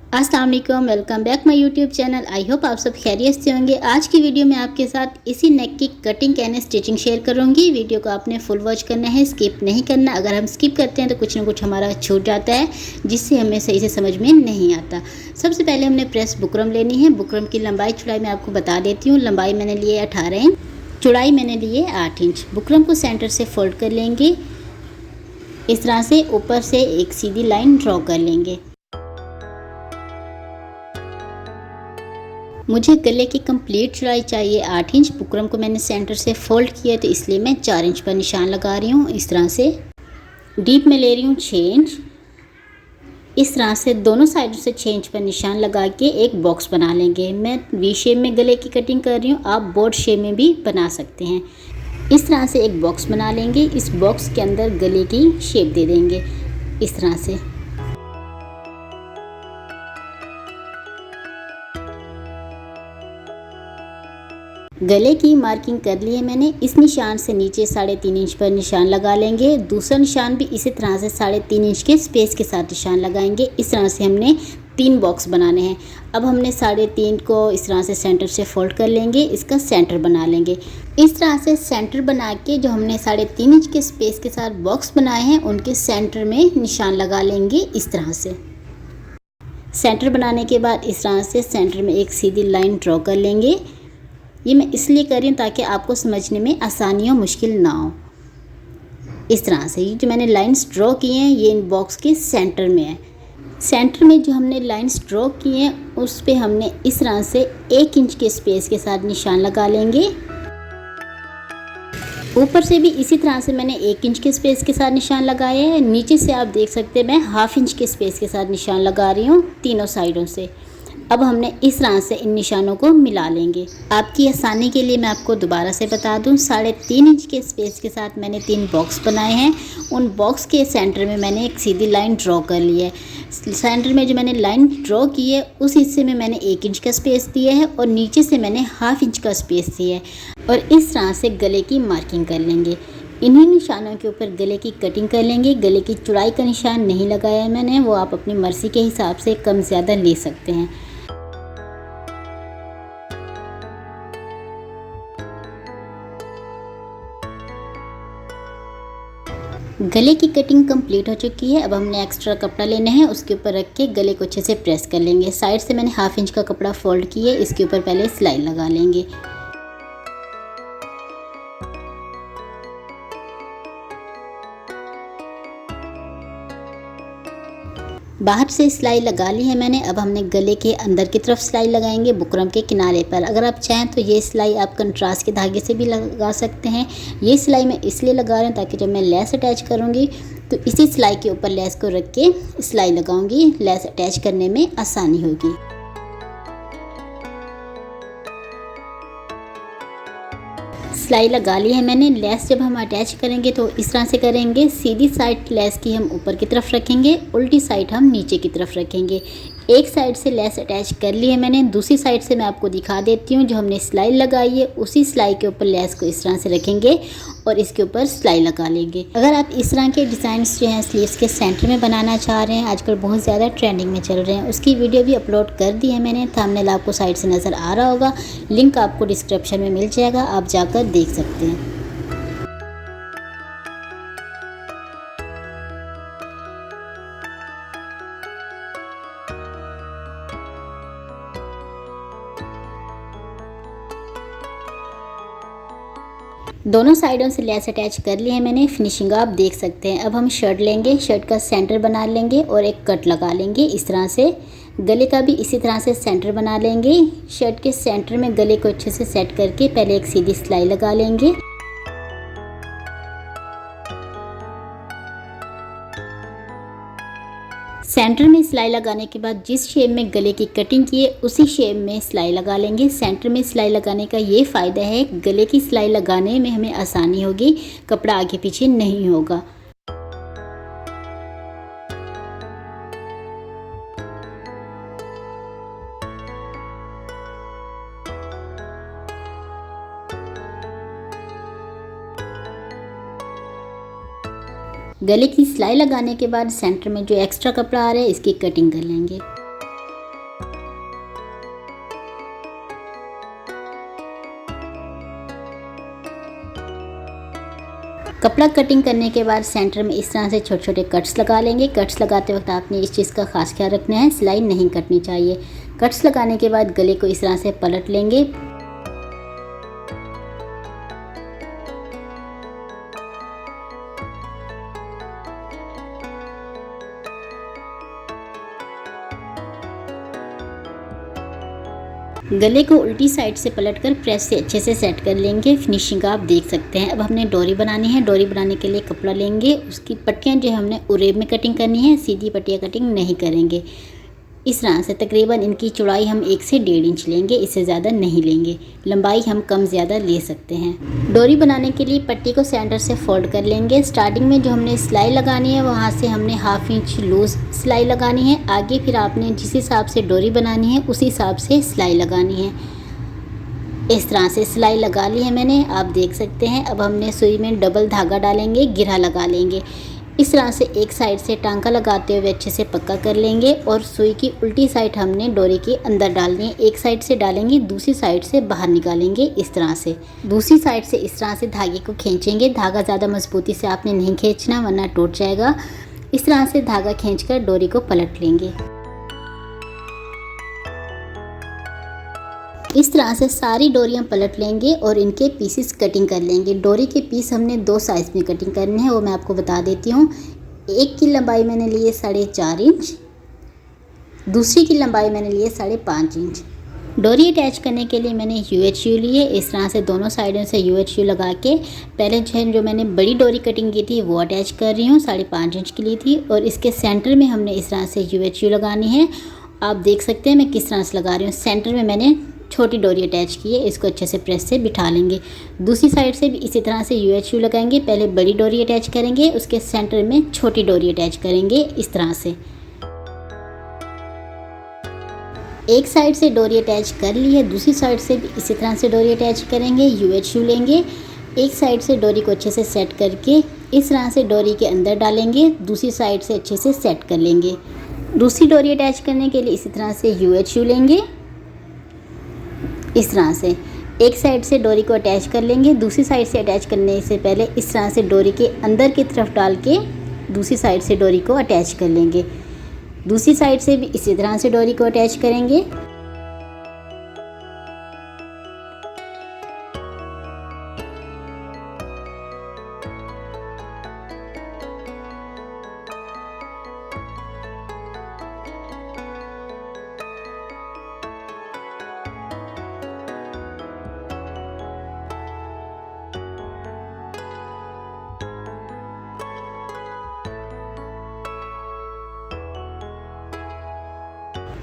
अस्सलाम वालेकुम, welcome back my YouTube channel. I hope आप सब खैरियत से होंगे। आज की वीडियो में आपके साथ इसी नेक की कटिंग एंड स्टिचिंग शेयर करूंगी। वीडियो को आपने फुल वॉच करना है, स्किप नहीं करना। अगर हम स्किप करते हैं तो कुछ ना कुछ हमारा छूट जाता है, जिससे हमें सही से समझ में नहीं आता। सबसे पहले हमने प्रेस बुकरम लेनी है। बुकरम की लंबाई चौड़ाई मैं आपको बता देती हूँ। लंबाई मैंने ली है 18 इंच, चौड़ाई मैंने ली है 8 इंच। बुकरम को सेंटर से फोल्ड कर लेंगे। इस तरह से ऊपर से एक सीधी लाइन ड्रॉ कर लेंगे। मुझे गले की कंप्लीट चौड़ाई चाहिए 8 इंच। बुकरम को मैंने सेंटर से फोल्ड किया तो इसलिए मैं 4 इंच पर निशान लगा रही हूँ। इस तरह से डीप में ले रही हूँ 6 इंच। इस तरह से दोनों साइडों से 6 इंच पर निशान लगा के एक बॉक्स बना लेंगे। मैं वी शेप में गले की कटिंग कर रही हूँ, आप बोर्ड शेप में भी बना सकते हैं। इस तरह से एक बॉक्स बना लेंगे। इस बॉक्स के अंदर गले की शेप दे देंगे इस तरह से। गले की मार्किंग कर ली है मैंने। इस निशान से नीचे 3.5 इंच पर निशान लगा लेंगे। दूसरा निशान भी इसी तरह से 3.5 इंच के स्पेस के साथ निशान लगाएंगे। इस तरह से हमने 3 बॉक्स बनाने हैं। अब हमने 3.5 को इस तरह से सेंटर से फोल्ड कर लेंगे, इसका सेंटर बना लेंगे। इस तरह से सेंटर बना के जो हमने 3.5 इंच के स्पेस के साथ बॉक्स बनाए हैं, उनके सेंटर में निशान लगा लेंगे इस तरह से। सेंटर बनाने के बाद इस तरह से सेंटर में एक सीधी लाइन ड्रॉ कर लेंगे। ये मैं इसलिए कर रही हूँ ताकि आपको समझने में आसानी हो, मुश्किल ना हो। इस तरह से ये जो मैंने लाइंस ड्रॉ किए हैं, ये इन बॉक्स के सेंटर में है। सेंटर में जो हमने लाइंस ड्रॉ किए हैं, उस पे हमने इस तरह से 1 इंच के स्पेस के साथ निशान लगा लेंगे। ऊपर से भी इसी तरह से मैंने 1 इंच के स्पेस के साथ निशान लगाए हैं। नीचे से आप देख सकते हैं मैं 1/2 इंच के स्पेस के साथ निशान लगा रही हूँ तीनों साइडों से। अब हमने इस तरह से इन निशानों को मिला लेंगे। आपकी आसानी के लिए मैं आपको दोबारा से बता दूं, 3.5 इंच के स्पेस के साथ मैंने 3 बॉक्स बनाए हैं। उन बॉक्स के सेंटर में मैंने एक सीधी लाइन ड्रॉ कर ली है। सेंटर में जो मैंने लाइन ड्रॉ की है, उस हिस्से में मैंने 1 इंच का स्पेस दिया है और नीचे से मैंने 1/2 इंच का स्पेस दिया है। और इस तरह से गले की मार्किंग कर लेंगे। इन्हीं निशानों के ऊपर गले की कटिंग कर लेंगे। गले की चौड़ाई का निशान नहीं लगाया है मैंने, वो आप अपनी मर्ज़ी के हिसाब से कम ज़्यादा ले सकते हैं। गले की कटिंग कंप्लीट हो चुकी है। अब हमने एक्स्ट्रा कपड़ा लेना है, उसके ऊपर रख के गले को अच्छे से प्रेस कर लेंगे। साइड से मैंने 1/2 इंच का कपड़ा फोल्ड किया, इसके ऊपर पहले सिलाई लगा लेंगे। बाहर से सिलाई लगा ली है मैंने। अब हमने गले के अंदर की तरफ सिलाई लगाएंगे बुकरम के किनारे पर। अगर आप चाहें तो ये सिलाई आप कंट्रास्ट के धागे से भी लगा सकते हैं। ये सिलाई मैं इसलिए लगा रही हूँ ताकि जब मैं लेस अटैच करूँगी तो इसी सिलाई के ऊपर लेस को रख के सिलाई लगाऊंगी। लेस अटैच करने में आसानी होगी। सिलाई लगा ली है मैंने। लेस जब हम अटैच करेंगे तो इस तरह से करेंगे। सीधी साइड लेस की हम ऊपर की तरफ रखेंगे, उल्टी साइड हम नीचे की तरफ रखेंगे। एक साइड से लेस अटैच कर ली है मैंने, दूसरी साइड से मैं आपको दिखा देती हूँ। जो हमने सिलाई लगाई है उसी सिलाई के ऊपर लेस को इस तरह से रखेंगे और इसके ऊपर सिलाई लगा लेंगे। अगर आप इस तरह के डिज़ाइंस जो हैं स्लीव्स के सेंटर में बनाना चाह रहे हैं, आजकल बहुत ज़्यादा ट्रेंडिंग में चल रहे हैं, उसकी वीडियो भी अपलोड कर दी है मैंने। थंबनेल आपको साइड से नज़र आ रहा होगा, लिंक आपको डिस्क्रिप्शन में मिल जाएगा, आप जाकर देख सकते हैं। दोनों साइडों से लेस अटैच कर ली है मैंने। फिनिशिंग आप देख सकते हैं। अब हम शर्ट लेंगे, शर्ट का सेंटर बना लेंगे और एक कट लगा लेंगे इस तरह से। गले का भी इसी तरह से सेंटर बना लेंगे। शर्ट के सेंटर में गले को अच्छे से सेट करके पहले एक सीधी सिलाई लगा लेंगे। सेंटर में सिलाई लगाने के बाद जिस शेप में गले की कटिंग की है उसी शेप में सिलाई लगा लेंगे। सेंटर में सिलाई लगाने का ये फ़ायदा है, गले की सिलाई लगाने में हमें आसानी होगी, कपड़ा आगे पीछे नहीं होगा। गले की सिलाई लगाने के बाद सेंटर में जो एक्स्ट्रा कपड़ा आ रहा है इसकी कटिंग कर लेंगे। कपड़ा कटिंग करने के बाद सेंटर में इस तरह से छोटे छोटे कट्स लगा लेंगे। कट्स लगाते वक्त आपने इस चीज़ का खास ख्याल रखना है, सिलाई नहीं कटनी चाहिए। कट्स लगाने के बाद गले को इस तरह से पलट लेंगे। गले को उल्टी साइड से पलटकर प्रेस से अच्छे से सेट कर लेंगे। फिनिशिंग आप देख सकते हैं। अब हमने डोरी बनानी है। डोरी बनाने के लिए कपड़ा लेंगे, उसकी पट्टियाँ जो हमने उरेब में कटिंग करनी है, सीधी पट्टियाँ कटिंग नहीं करेंगे। इस तरह से तकरीबन इनकी चौड़ाई हम 1 से 1.5 इंच लेंगे, इससे ज़्यादा नहीं लेंगे। लंबाई हम कम ज़्यादा ले सकते हैं। डोरी बनाने के लिए पट्टी को सेंटर से फोल्ड कर लेंगे। स्टार्टिंग में जो हमने सिलाई लगानी है वहाँ से हमने 1/2 इंच लूज़ सिलाई लगानी है। आगे फिर आपने जिस हिसाब से डोरी बनानी है उस हिसाब से सिलाई लगानी है। इस तरह से सिलाई लगा ली है मैंने, आप देख सकते हैं। अब हमने सुई में डबल धागा डालेंगे, गिरा लगा लेंगे। इस तरह से एक साइड से टांका लगाते हुए अच्छे से पक्का कर लेंगे और सुई की उल्टी साइड हमने डोरी के अंदर डालनी है। एक साइड से डालेंगे, दूसरी साइड से बाहर निकालेंगे। इस तरह से दूसरी साइड से इस तरह से धागे को खींचेंगे। धागा ज़्यादा मजबूती से आपने नहीं खींचना वरना टूट जाएगा। इस तरह से धागा खींचकर डोरी को पलट लेंगे। इस तरह से सारी डोरियां पलट लेंगे और इनके पीसेस कटिंग कर लेंगे। डोरी के पीस हमने 2 साइज़ में कटिंग करने हैं, वो मैं आपको बता देती हूँ। एक की लंबाई मैंने ली है 4.5 इंच, दूसरी की लंबाई मैंने ली है 5.5 इंच। डोरी अटैच करने के लिए मैंने UHU लिए। इस तरह से दोनों साइडों से UHU लगा के पहले जो मैंने बड़ी डोरी कटिंग की थी वो अटैच कर रही हूँ, 5.5 इंच की ली थी। और इसके सेंटर में हमने इस तरह से UHU लगानी है। आप देख सकते हैं मैं किस तरह से लगा रही हूँ। सेंटर में मैंने छोटी डोरी अटैच की है, इसको अच्छे से प्रेस से बिठा लेंगे। दूसरी साइड से भी इसी तरह से UHU लगाएंगे। पहले बड़ी डोरी अटैच करेंगे, उसके सेंटर में छोटी डोरी अटैच करेंगे। इस तरह से एक साइड से डोरी अटैच कर ली है, दूसरी साइड से भी इसी तरह से डोरी अटैच करेंगे। UHU लेंगे, एक साइड से डोरी को अच्छे से सेट करके इस तरह से डोरी के अंदर डालेंगे, दूसरी साइड से अच्छे से सेट कर लेंगे। दूसरी डोरी अटैच करने के लिए इसी तरह से UHU लेंगे। इस तरह से एक साइड से डोरी को अटैच कर लेंगे, दूसरी साइड से अटैच करने से पहले इस तरह से डोरी के अंदर की तरफ डाल के दूसरी साइड से डोरी को अटैच कर लेंगे। दूसरी साइड से भी इसी तरह से डोरी को अटैच करेंगे।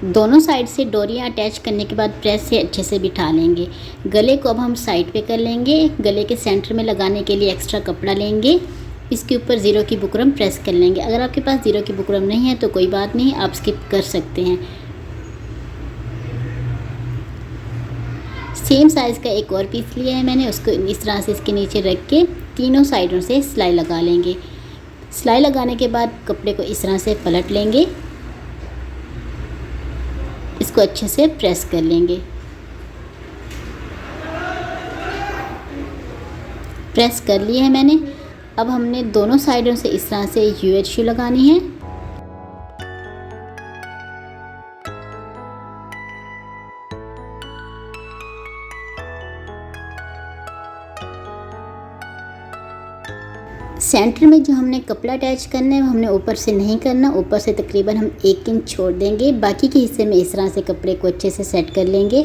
दोनों साइड से डोरियां अटैच करने के बाद प्रेस से अच्छे से बिठा लेंगे। गले को अब हम साइड पे कर लेंगे। गले के सेंटर में लगाने के लिए एक्स्ट्रा कपड़ा लेंगे, इसके ऊपर ज़ीरो की बुकरम प्रेस कर लेंगे। अगर आपके पास ज़ीरो की बुकरम नहीं है तो कोई बात नहीं, आप स्किप कर सकते हैं। सेम साइज़ का एक और पीस लिया है मैंने, उसको इस तरह से इसके नीचे रख के तीनों साइडों से सिलाई लगा लेंगे। सिलाई लगाने के बाद कपड़े को इस तरह से पलट लेंगे, इसको अच्छे से प्रेस कर लेंगे। प्रेस कर लिया है मैंने। अब हमने दोनों साइडों से इस तरह से UHU लगानी है। सेंटर में जो हमने कपड़ा अटैच करना है वो हमने ऊपर से नहीं करना, ऊपर से तकरीबन हम 1 इंच छोड़ देंगे। बाकी के हिस्से में इस तरह से कपड़े को अच्छे से सेट कर लेंगे।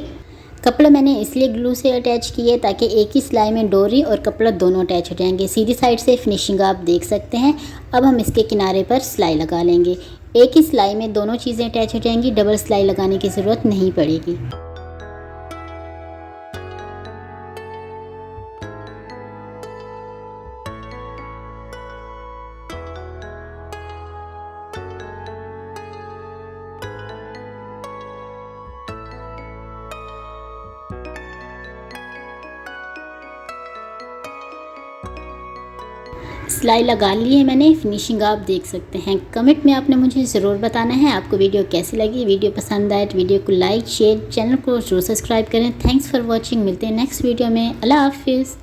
कपड़ा मैंने इसलिए ग्लू से अटैच किया है ताकि एक ही सिलाई में डोरी और कपड़ा दोनों अटैच हो जाएंगे। सीधी साइड से फिनिशिंग आप देख सकते हैं। अब हम इसके किनारे पर सिलाई लगा लेंगे। एक ही सिलाई में दोनों चीज़ें अटैच हो जाएंगी, डबल सिलाई लगाने की ज़रूरत नहीं पड़ेगी। सिलाई लगा ली है मैंने, फिनिशिंग आप देख सकते हैं। कमेंट में आपने मुझे ज़रूर बताना है आपको वीडियो कैसी लगी। वीडियो पसंद आए तो वीडियो को लाइक शेयर, चैनल को जरूर सब्सक्राइब करें। Thanks for watching. मिलते हैं नेक्स्ट वीडियो में। अल्लाह हाफिज़।